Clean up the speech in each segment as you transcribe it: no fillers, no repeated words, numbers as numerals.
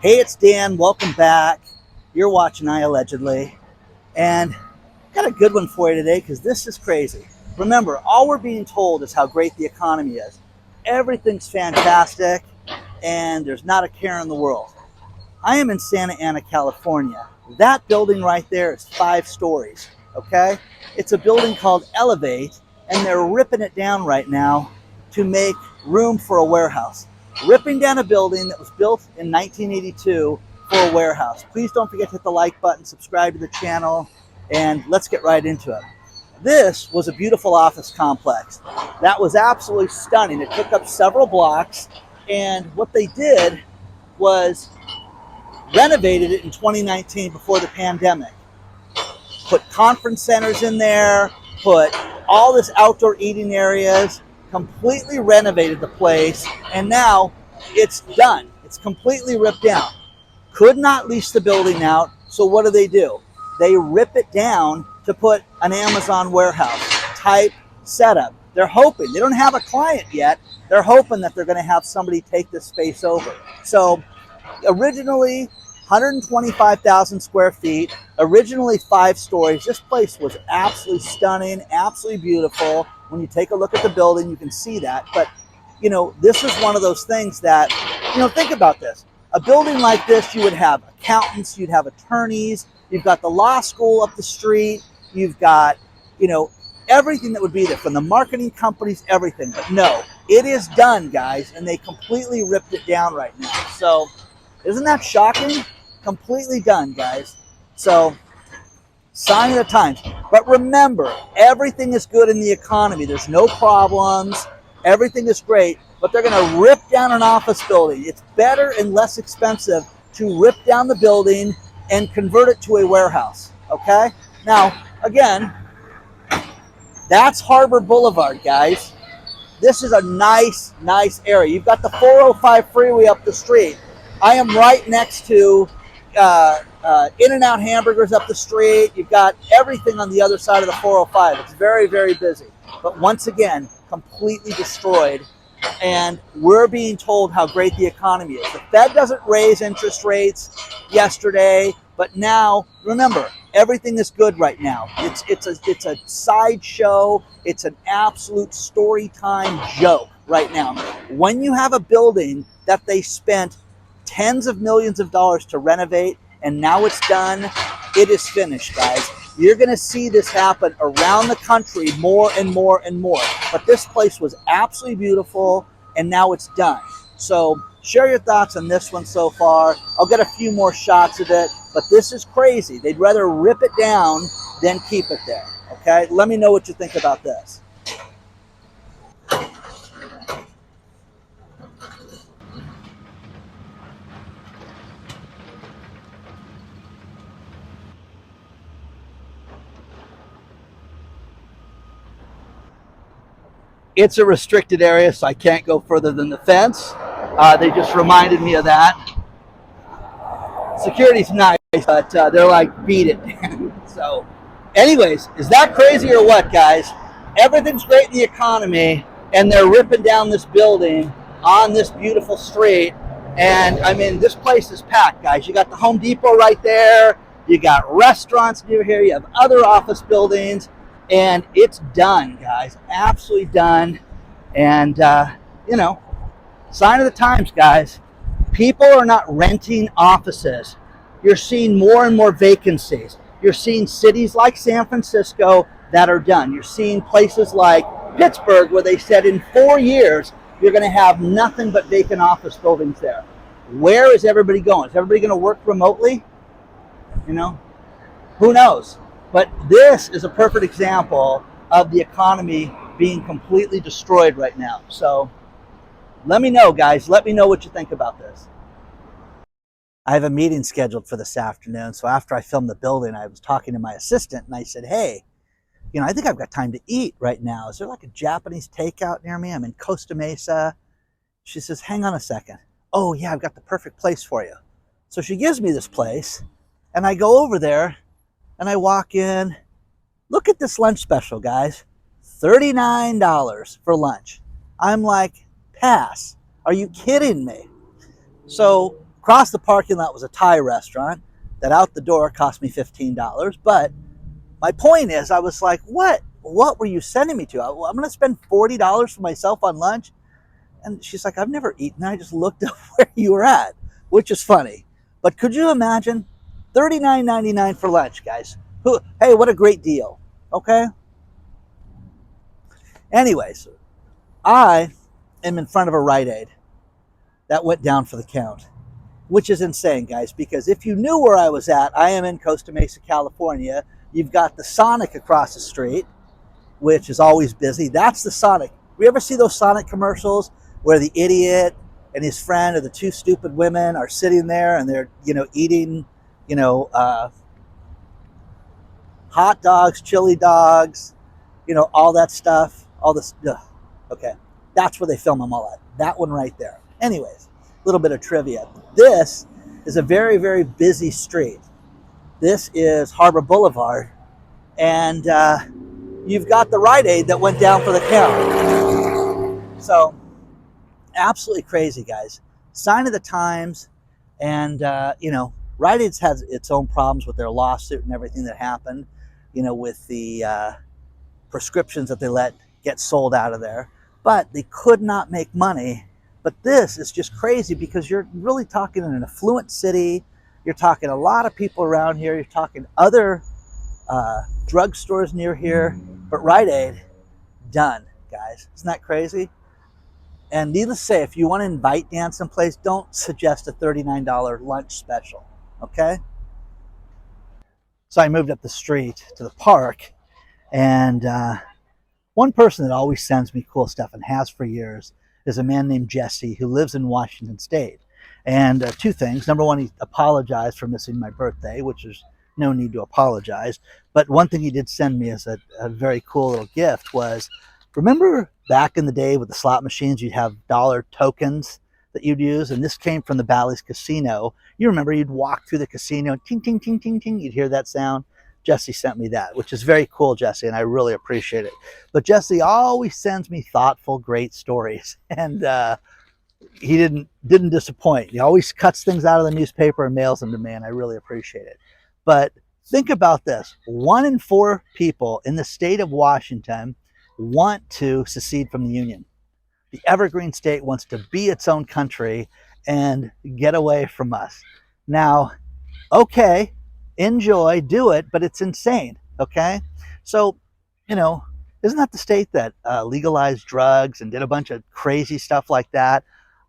Hey, it's Dan. Welcome back. You're watching iAllegedly. And I got a good one for you today because this is crazy. Remember, all we're being told is how great the economy is. Everything's fantastic and there's not a care in the world. I am in Santa Ana, California. That building right there is 5 stories, okay? It's a building called Elevate, and they're ripping it down right now to make room for a warehouse. Ripping down a building that was built in 1982 for a warehouse. Please don't forget to hit the like button, subscribe to the channel, and let's get right into it. This was a beautiful office complex. That was absolutely stunning. It took up several blocks, and what they did was renovated it in 2019 before the pandemic. Put conference centers in there, put all this outdoor eating areas, completely renovated the place, and now it's done. It's completely ripped down. Could not lease the building out, so what do? They rip it down to put an Amazon warehouse type setup. They're hoping, they don't have a client yet, they're hoping that they're going to have somebody take this space over. So originally 125,000 square feet, originally 5 stories. This place was absolutely stunning, absolutely beautiful. When you take a look at the building, you can see that. But, you know, this is one of those things that, you know, think about this. A building like this, you would have accountants, you'd have attorneys, you've got the law school up the street, you've got, you know, everything that would be there, from the marketing companies, everything. But no, it is done, guys, and they completely ripped it down right now. So, isn't that shocking? Completely done, guys. So, sign of the times. But remember, everything is good in the economy. There's no problems. Everything is great. But they're going to rip down an office building. It's better and less expensive to rip down the building and convert it to a warehouse. Okay? Now, again, that's Harbor Boulevard, guys. This is a nice, nice area. You've got the 405 freeway up the street. I am right next to In-N-Out Hamburgers up the street. You've got everything on the other side of the 405. It's very, very busy. But once again, completely destroyed. And we're being told how great the economy is. The Fed doesn't raise interest rates yesterday, but now, remember, everything is good right now. It's a sideshow. It's an absolute story time joke right now. When you have a building that they spent tens of millions of dollars to renovate, and now it's done, it is finished, guys. You're going to see this happen around the country more and more and more. But this place was absolutely beautiful, and now it's done. So share your thoughts on this one so far. I'll get a few more shots of it, but this is crazy. They'd rather rip it down than keep it there. Okay? Let me know what you think about this. It's a restricted area, so I can't go further than the fence. They just reminded me of that. Security's nice, but they're like, beat it. So, anyways, is that crazy or what, guys? Everything's great in the economy, and they're ripping down this building on this beautiful street. And I mean, this place is packed, guys. You got the Home Depot right there. You got restaurants near here. You have other office buildings. And it's done, guys. Absolutely done. And, you know, sign of the times, guys. People are not renting offices. You're seeing more and more vacancies. You're seeing cities like San Francisco that are done. You're seeing places like Pittsburgh where they said in 4 years, you're going to have nothing but vacant office buildings there. Where is everybody going? Is everybody going to work remotely? You know, who knows? But this is a perfect example of the economy being completely destroyed right now. So let me know, guys. Let me know what you think about this. I have a meeting scheduled for this afternoon. So after I filmed the building, I was talking to my assistant and I said, hey, you know, I think I've got time to eat right now. Is there like a Japanese takeout near me? I'm in Costa Mesa. She says, hang on a second. Oh yeah, I've got the perfect place for you. So she gives me this place and I go over there and I walk in. Look at this lunch special, guys. $39 for lunch. I'm like, pass. Are you kidding me? So Across the parking lot was a Thai restaurant that out the door cost me $15. But my point is, I was like, what were you sending me to? I'm going to spend $40 for myself on lunch. And she's like, I've never eaten. I just looked up where you were at, which is funny. But could you imagine $39.99 for lunch, guys? Hey, what a great deal. Okay. Anyways, I am in front of a Rite Aid that went down for the count, which is insane, guys, because if you knew where I was at, I am in Costa Mesa, California. You've got the Sonic across the street, which is always busy. That's the Sonic. We ever see those Sonic commercials where the idiot and his friend or the two stupid women are sitting there and they're, eating, hot dogs, chili dogs, all that stuff, all this. Ugh. Okay. That's where they film them all at. That one right there. Anyways, a little bit of trivia. This is a very, very busy street. This is Harbor Boulevard. And you've got the Rite Aid that went down for the count. So, absolutely crazy, guys. Sign of the times. And, Rite Aid's has its own problems with their lawsuit and everything that happened, with the prescriptions that they let get sold out of there. But they could not make money. But this is just crazy because you're really talking in an affluent city. You're talking a lot of people around here. You're talking other drugstores near here. But Rite Aid, done, guys. Isn't that crazy? And needless to say, if you want to invite Dan someplace, don't suggest a $39 lunch special, okay? So I moved up the street to the park, and one person that always sends me cool stuff and has for years is a man named Jesse who lives in Washington State. And two things. Number one, he apologized for missing my birthday, which is no need to apologize. But one thing he did send me as a very cool little gift was, remember back in the day with the slot machines, you'd have dollar tokens that you'd use? And this came from the Bally's Casino. You remember you'd walk through the casino, ting, ting, ting, ting, ting, you'd hear that sound. Jesse sent me that, which is very cool, Jesse, and I really appreciate it. But Jesse always sends me thoughtful, great stories. And he didn't disappoint. He always cuts things out of the newspaper and mails them to me, and I really appreciate it. But think about this. 1 in 4 people in the state of Washington want to secede from the Union. The evergreen state wants to be its own country and get away from us. Now, okay, enjoy, do it, but it's insane, okay? So, isn't that the state that legalized drugs and did a bunch of crazy stuff like that?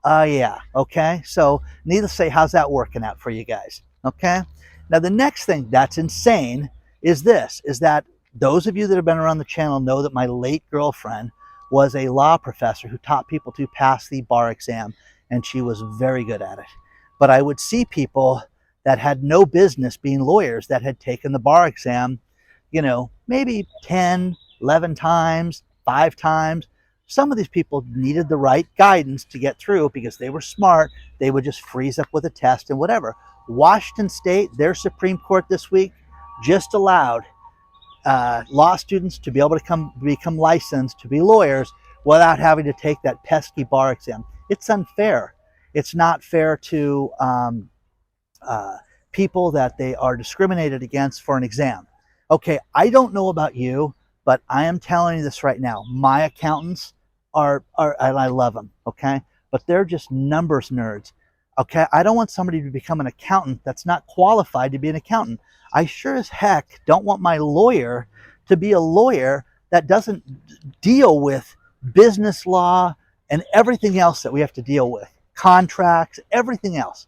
Yeah, okay? So, needless to say, how's that working out for you guys, okay? Now, the next thing that's insane is that those of you that have been around the channel know that my late girlfriend was a law professor who taught people to pass the bar exam, and she was very good at it. But I would see people that had no business being lawyers that had taken the bar exam, maybe 10, 11 times, 5 times. Some of these people needed the right guidance to get through because they were smart. They would just freeze up with a test and whatever. Washington State, their Supreme Court this week just allowed law students to be able to become licensed to be lawyers without having to take that pesky bar exam. It's unfair. It's not fair to people that they are discriminated against for an exam. Okay, I don't know about you, but I am telling you this right now. My accountants are and I love them, okay? But they're just numbers nerds, okay? I don't want somebody to become an accountant that's not qualified to be an accountant. I sure as heck don't want my lawyer to be a lawyer that doesn't deal with business law and everything else that we have to deal with, contracts, everything else.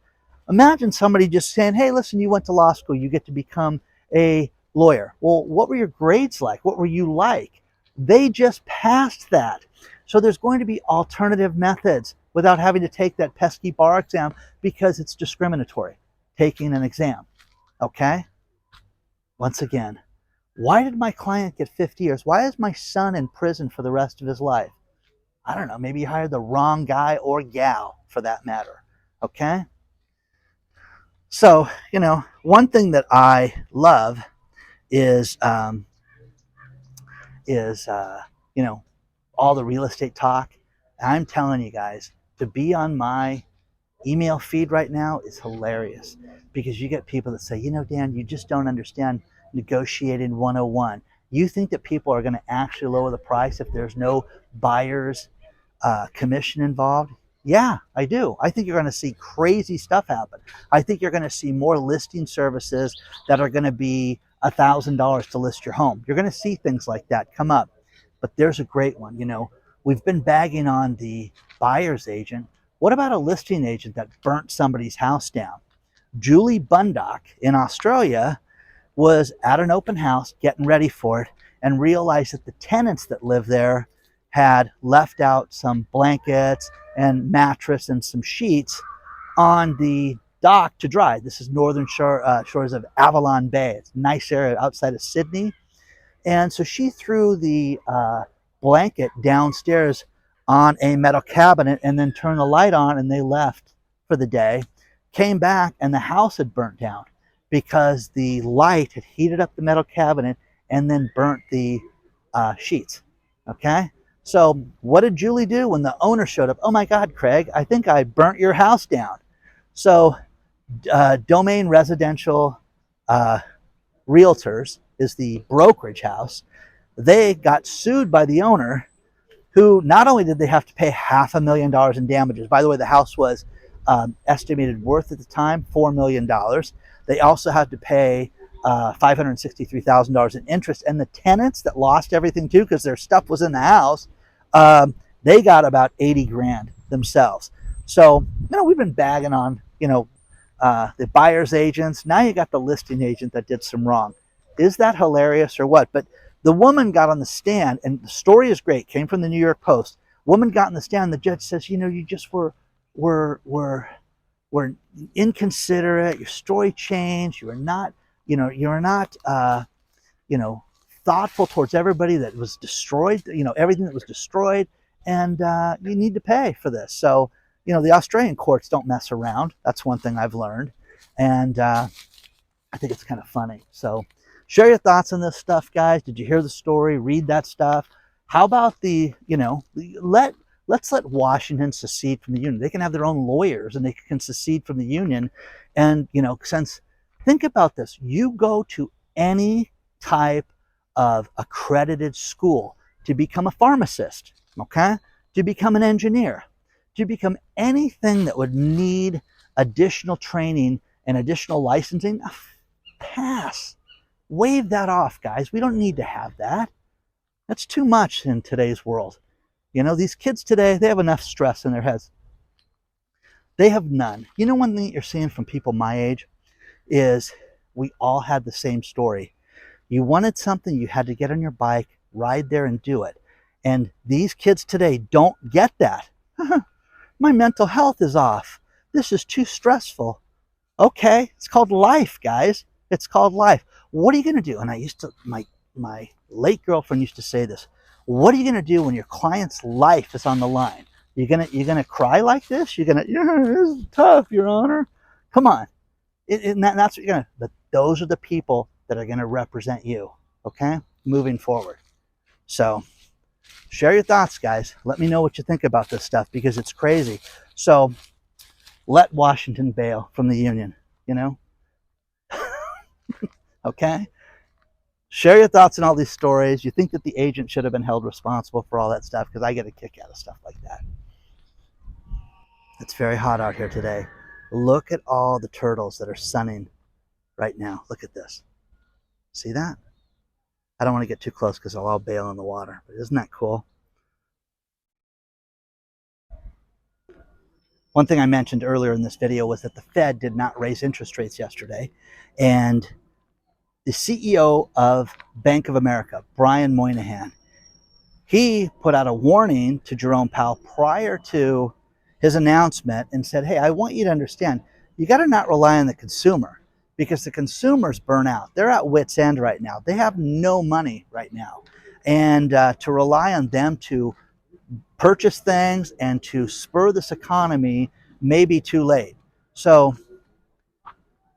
Imagine somebody just saying, hey, listen, you went to law school, you get to become a lawyer. Well, what were your grades like? What were you like? They just passed that. So there's going to be alternative methods without having to take that pesky bar exam because it's discriminatory, taking an exam, okay? Once again, why did my client get 50 years? Why is my son in prison for the rest of his life? I don't know, maybe he hired the wrong guy or gal for that matter, okay? So, one thing that I love is all the real estate talk. I'm telling you guys to be on my email feed right now is hilarious because you get people that say, you know, Dan, you just don't understand negotiating 101. You think that people are going to actually lower the price if there's no buyer's commission involved? Yeah, I do. I think you're going to see crazy stuff happen. I think you're going to see more listing services that are going to be $1,000 to list your home. You're going to see things like that come up. But there's a great one. You know, we've been bagging on the buyer's agent. What about a listing agent that burnt somebody's house down? Julie Bundock in Australia was at an open house getting ready for it and realized that the tenants that live there had left out some blankets and mattress and some sheets on the dock to dry. This is northern shores of Avalon Bay. It's a nice area outside of Sydney. And so she threw the blanket downstairs on a metal cabinet and then turned the light on, and they left for the day. Came back and the house had burnt down because the light had heated up the metal cabinet and then burnt the sheets. Okay? So what did Julie do when the owner showed up? Oh my God, Craig, I think I burnt your house down. So Domain Residential Realtors is the brokerage house. They got sued by the owner, who not only did they have to pay $500,000 in damages. By the way, the house was estimated worth at the time $4 million. They also had to pay $563,000 in interest, and the tenants that lost everything too, because their stuff was in the house, they got about 80 grand themselves. So, you know, we've been bagging on, you know, the buyer's agents. Now you got the listing agent that did some wrong. Is that hilarious or what? But the woman got on the stand, and the story is great. Came from the New York Post. Woman got on the stand. The judge says, you know, you just were inconsiderate. Your story changed. You were not, you know, you're not, you know, thoughtful towards everybody that was destroyed. You know, everything that was destroyed, and you need to pay for this. So, you know, the Australian courts don't mess around. That's one thing I've learned, and I think it's kind of funny. So, share your thoughts on this stuff, guys. Did you hear the story? Read that stuff. How about the, you know, let's let Washington secede from the union. They can have their own lawyers and they can secede from the union. And, you know, since, think about this. You go to any type of accredited school to become a pharmacist, okay? To become an engineer, to become anything that would need additional training and additional licensing, pass. Wave that off, guys. We don't need to have that. That's too much in today's world. You know, these kids today, they have enough stress in their heads. They have none. You know, one thing you're seeing from people my age is we all had the same story. You wanted something, you had to get on your bike, ride there and do it. And these kids today don't get that. My mental health is off. This is too stressful. Okay, it's called life, guys. It's called life. What are you going to do? And I used to, my late girlfriend used to say this. What are you going to do when your client's life is on the line? You're gonna cry like this? You're gonna, yeah, this is tough, Your Honor. Come on. That's what you're gonna. But those are the people that are gonna represent you. Okay, moving forward. So, share your thoughts, guys. Let me know what you think about this stuff because it's crazy. So, let Washington bail from the union. You know. Okay? Share your thoughts on all these stories. You think that the agent should have been held responsible for all that stuff? Because I get a kick out of stuff like that. It's very hot out here today. Look at all the turtles that are sunning right now. Look at this. See that? I don't want to get too close because I'll all bail in the water. But isn't that cool? One thing I mentioned earlier in this video was that the Fed did not raise interest rates yesterday. And the CEO of Bank of America, Brian Moynihan, he put out a warning to Jerome Powell prior to his announcement and said, hey, I want you to understand, you got to not rely on the consumer because the consumers burn out. They're at wit's end right now. They have no money right now. And to rely on them to purchase things and to spur this economy may be too late. So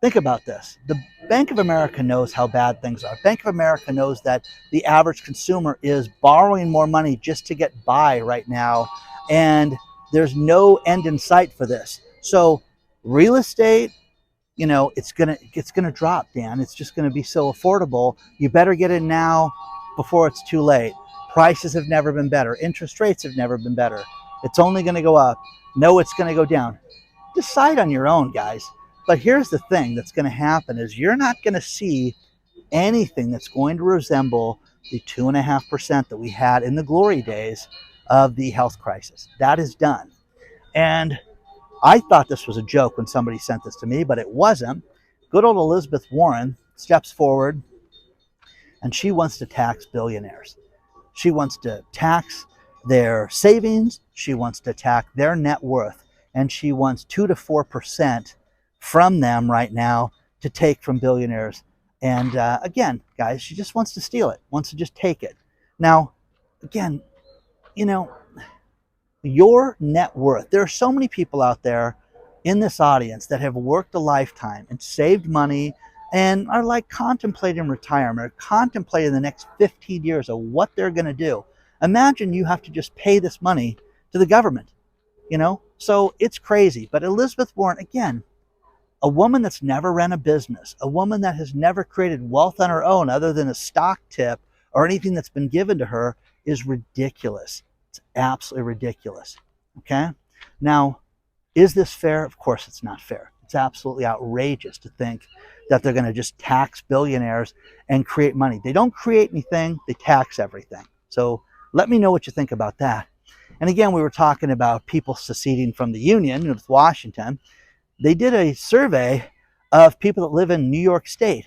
think about this. The Bank of America knows how bad things are. Bank of America knows that the average consumer is borrowing more money just to get by right now, and there's no end in sight for this. So real estate, it's gonna drop, Dan. It's just gonna be so affordable. You better get in now before it's too late. Prices have never been better. Interest rates have never been better. It's only gonna go up. No, it's gonna go down. Decide on your own, guys. But here's the thing that's gonna happen is you're not gonna see anything that's going to resemble the 2.5% that we had in the glory days of the health crisis. That is done. And I thought this was a joke when somebody sent this to me, but it wasn't. Good old Elizabeth Warren steps forward and she wants to tax billionaires. She wants to tax their savings. She wants to tax their net worth. And she wants 2 to 4% from them right now to take from billionaires. And again, guys, she just wants to steal it, wants to just take it. Now, again, your net worth. There are so many people out there in this audience that have worked a lifetime and saved money and are like contemplating retirement or contemplating the next 15 years of what they're going to do. Imagine you have to just pay this money to the government, So it's crazy. But Elizabeth Warren, again, a woman that's never ran a business, a woman that has never created wealth on her own other than a stock tip or anything that's been given to her, is ridiculous. It's absolutely ridiculous. Okay? Now, is this fair? Of course it's not fair. It's absolutely outrageous to think that they're going to just tax billionaires and create money. They don't create anything, they tax everything. So let me know what you think about that. And again, we were talking about people seceding from the Union with Washington. They did a survey of people that live in New York State.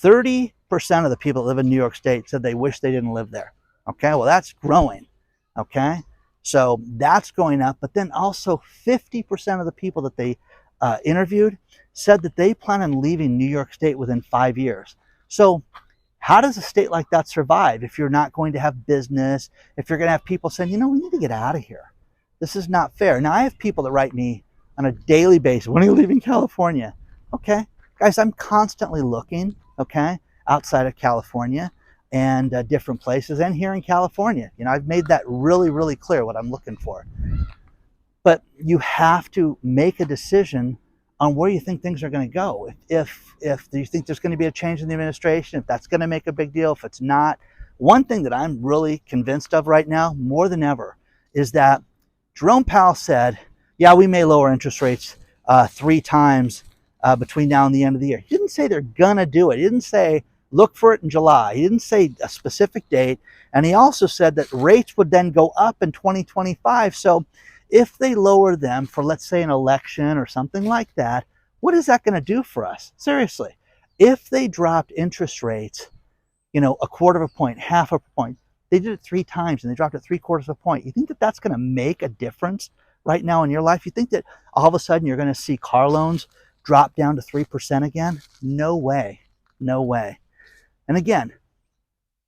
30% of the people that live in New York State said they wish they didn't live there. Okay, well, that's growing. Okay, so that's going up. But then also 50% of the people that they interviewed said that they plan on leaving New York State within 5 years. So how does a state like that survive if you're not going to have business, if you're going to have people saying, we need to get out of here? This is not fair. Now, I have people that write me on a daily basis. When are you leaving California? Okay, guys, I'm constantly looking, outside of California and different places and here in California. I've made that really, really clear what I'm looking for. But you have to make a decision on where you think things are going to go. If you think there's going to be a change in the administration, if that's going to make a big deal, if it's not. One thing that I'm really convinced of right now, more than ever, is that Jerome Powell said, yeah, we may lower interest rates 3 times between now and the end of the year. He didn't say they're going to do it. He didn't say, look for it in July. He didn't say a specific date. And he also said that rates would then go up in 2025. So if they lower them for, let's say, an election or something like that, what is that going to do for us? Seriously, if they dropped interest rates, 1/4 of a point, 1/2 of a point, they did it 3 times and they dropped it 3/4 of a point. You think that that's going to make a difference right now in your life? You think that all of a sudden you're going to see car loans drop down to 3% again? No way. No way. And again,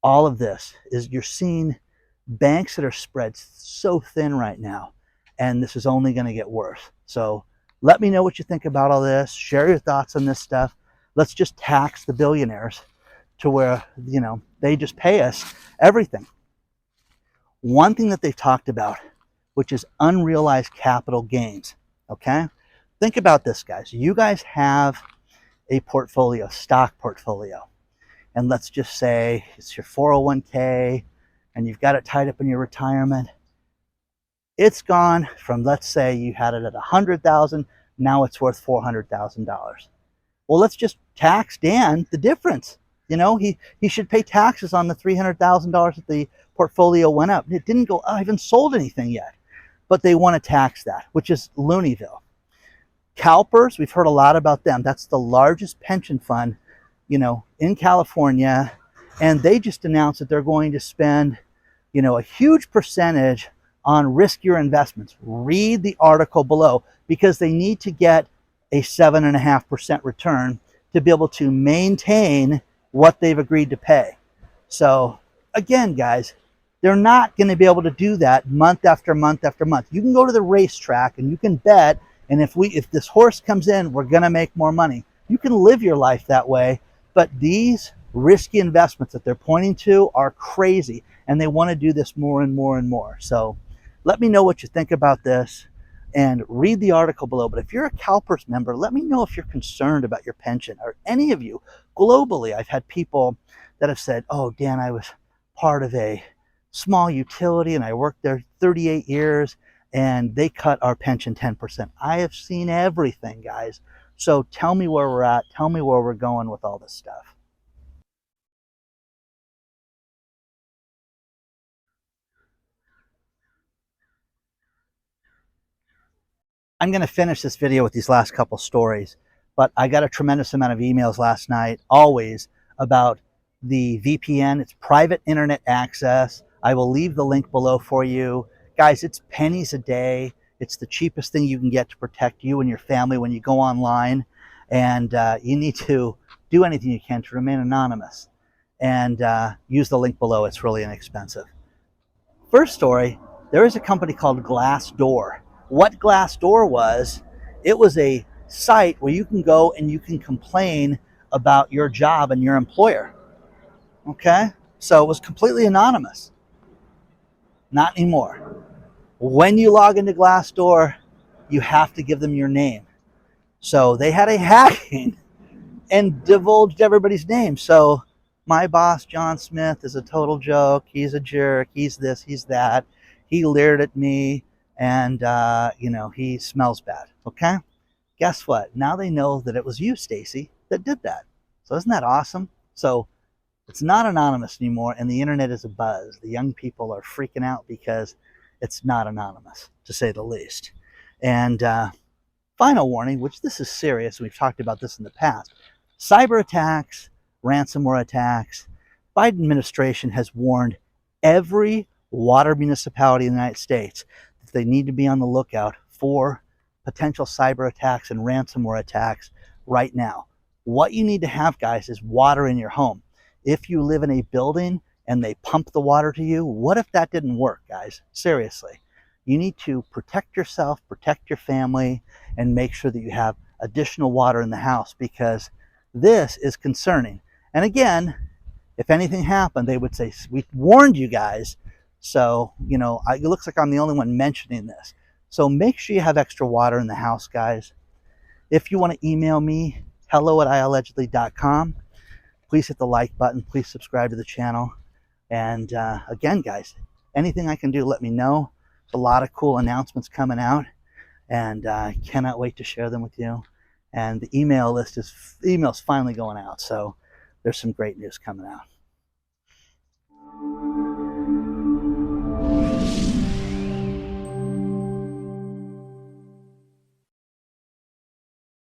all of this is you're seeing banks that are spread so thin right now, and this is only going to get worse. So let me know what you think about all this. Share your thoughts on this stuff. Let's just tax the billionaires to where, they just pay us everything. One thing that they've talked about, which is unrealized capital gains. Okay? Think about this, guys. You guys have a portfolio, stock portfolio. And let's just say it's your 401k and you've got it tied up in your retirement. It's gone from, let's say you had it at $100,000, now it's worth $400,000. Well, let's just tax Dan the difference. He should pay taxes on the $300,000 that the portfolio went up. It didn't go, I haven't sold anything yet, but they want to tax that, which is Looneyville. CalPERS, we've heard a lot about them. That's the largest pension fund, in California. And they just announced that they're going to spend, a huge percentage on riskier investments. Read the article below because they need to get a 7.5% return to be able to maintain what they've agreed to pay. So again, guys, they're not going to be able to do that month after month after month. You can go to the racetrack and you can bet, and if this horse comes in, we're going to make more money. You can live your life that way, but these risky investments that they're pointing to are crazy, and they want to do this more and more and more. So Let me know what you think about this and read the article below. But if you're a CalPERS member, let me know if you're concerned about your pension, or any of you globally. I've had people that have said, oh, Dan, I was part of a small utility and I worked there 38 years and they cut our pension 10%. I have seen everything, guys. So tell me where we're at. Tell me where we're going with all this stuff. I'm going to finish this video with these last couple stories, but I got a tremendous amount of emails last night, always, about the VPN. It's private internet access. I will leave the link below for you. Guys, it's pennies a day. It's the cheapest thing you can get to protect you and your family when you go online. And you need to do anything you can to remain anonymous. And use the link below. It's really inexpensive. First story, there is a company called Glassdoor. What Glassdoor was, it was a site where you can go and you can complain about your job and your employer. Okay? So it was completely anonymous. Not anymore. When you log into Glassdoor, you have to give them your name. So they had a hacking and divulged everybody's name. So my boss, John Smith, is a total joke. He's a jerk. He's this, he's that. He leered at me, and, he smells bad. Okay? Guess what? Now they know that it was you, Stacy, that did that. So isn't that awesome? So it's not anonymous anymore, and the internet is abuzz. The young people are freaking out because it's not anonymous, to say the least. And final warning, which this is serious, we've talked about this in the past, cyber attacks, ransomware attacks. Biden administration has warned every water municipality in the United States that they need to be on the lookout for potential cyber attacks and ransomware attacks right now. What you need to have, guys, is water in your home. If you live in a building and they pump the water to you, what if that didn't work, guys? Seriously. You need to protect yourself, protect your family, and make sure that you have additional water in the house, because this is concerning. And again, if anything happened, they would say, we warned you guys. So, it looks like I'm the only one mentioning this. So make sure you have extra water in the house, guys. If you want to email me, hello@iallegedly.com. Please hit the like button. Please subscribe to the channel. And again, guys, anything I can do, let me know. There's a lot of cool announcements coming out, and I cannot wait to share them with you. And the email's finally going out, so there's some great news coming out.